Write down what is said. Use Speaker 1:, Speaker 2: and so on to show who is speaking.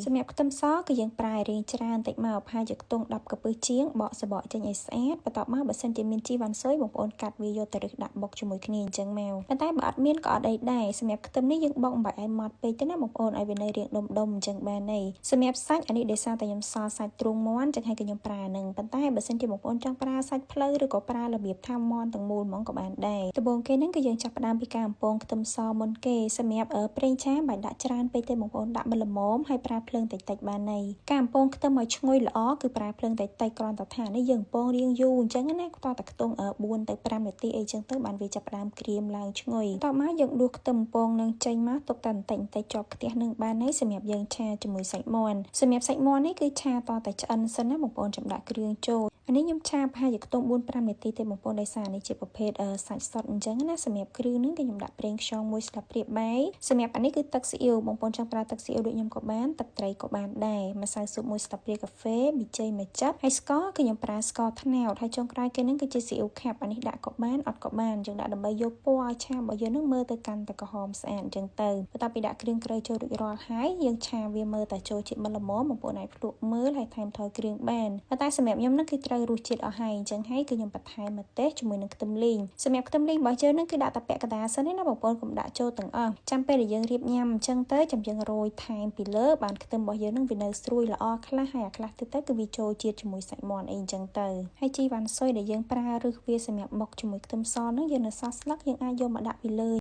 Speaker 1: សម្រាប់ខ្ទឹមសគឺយើងប្រើរៀងច្រើនតិចមកប្រហែលជាខ្ទង់10កាពឹសជាងបកសបកចេញឲ្យស្អាតបន្ទាប់មកបើសិនជាមានជីវ៉ាន់ស៊ុយបងប្អូនកាត់វាយកទៅរឹសដាក់បុកជាមួយគ្នាអញ្ចឹងមកប៉ុន្តែបើអត់មានក៏អត់អីដែរសម្រាប់ខ្ទឹមនេះយើងបុកមិនបាច់ឲ្យម៉ត់ពេកទេណាបងប្អូនឲ្យវានៅរាងដុំអញ្ចឹងបានទេសម្រាប់សាច់អានេះដោយសារតែខ្ញុំសល់សាច់ទ្រូងមាន់ចឹងហើយខ្ញុំប្រើនឹងប៉ុន្តែបើសិនជាបងប្អូនចង់ប្រើសាច់ភ្លៅឬក៏ប្រើរបៀបថាមាន់ទាំងមូលហ្មងក៏បានដែរដំបូងគេហ្នឹងគឺយើងចាប់ផ្ដើមពីការអំពងខ្ទឹមសមុនគេសម្រាប់ប្រេងឆាមិនដាក់ច្រើនពេកទេបងប្អូនដាក់បន្លមហើយប្រើភ្លើងតិចៗបានហើយការអំពងខ្ទឹមឲ្យឈ្ងុយល្អគឺប្រើភ្លើងតិចៗគ្រាន់តែថានេះយើងអំពងរៀងយូរអញ្ចឹងណាខ្ទាល់តែខ្ទង់4ទៅ5នាទីអីចឹងទៅបានវាចាប់ផ្ដើមក្រៀមឡើងឈ្ងុយតោះមកយើងដួសខ្ទឹមអំពងនឹងចេញមកទុកតែបន្តិចជាប់ខ្ទះនឹងបានហើយសម្រាប់យើងឆាជាមួយសាច់មាន់សម្រាប់សាច់មាន់នេះគឺឆាតតែឆ្អិនសិនណាបងប្អូនចាំដាក់គ្រឿងចូលអានេះខ្ញុំឆាប្រហែលជាខ្ទង់4-5នាទីទេបងប្អូនដោយសារនេះជាប្រភេទសាច់សុទ្ធអញ្ចឹងណាសម្រាប់គ្រឿងនេះគឺខ្ញុំដាក់ប្រេងខ្យង1ស្លាបព្រាបាយសម្រាប់អានេះគឺទឹកស៊ីអ៊ីវបងប្អូនចង់ប្រើទឹកស៊ីអ៊ីវដូចខ្ញុំក៏បានទឹកត្រីក៏បានដែរម្សៅស៊ុប1ស្លាបព្រាកាហ្វេប៊ីចេងមួយចិបហើយស្ករគឺខ្ញុំប្រើស្ករត្នោតហើយចុងក្រោយគេនឹងគឺជាស៊ីអ៊ីវខាប់អានេះដាក់ក៏បានអត់ក៏បានយើងដាក់ដើម្បីយកពណ៌ឲ្យឆារបស់យើងនឹងមើលទៅកាន់តែក្រហមស្អាតអញ្ចឹងទៅបន្ទាប់ពីដាក់គ្រឿងក្រូចចូលរួចរាល់ហើយយើងឆាវាមើលតែចូលជាតិមិនល្មមបងប្អូនអាចភ្លក់មើលហើយថែមថយគ្រឿងបានតែសម្រាប់ខ្ញុំនឹងគឺត្រូវរសជាតិអស់ហើយអញ្ចឹងហើយគឺខ្ញុំបន្ថែមម្ទេសជាមួយនឹងខ្ទឹមលីងសម្រាប់ខ្ទឹមលីងរបស់យើងនឹងគឺដាក់តែពាក់កណ្ដាលសិនណាបងប្អូនកុំដាក់ចូលទាំងអស់ចាំពេលដែលយើងរៀបញ៉ាំអញ្ចឹងទៅចាំយើងរោយថែមពីលើបានខ្ទឹមរបស់យើងនឹងវានៅស្រួយល្អខ្លះហើយអាខ្លះទៅគឺវាចូលជាតិជាមួយសាច់មាន់អីអញ្ចឹងទៅហើយជីវ៉ាន់ស៊ុយដែលយើងប្រើឬវាសម្រាប់បុកជាមួយខ្ទឹមសនឹងយើងនៅសល់ស្លឹកយើងអាចយកមកដាក់ពីលើ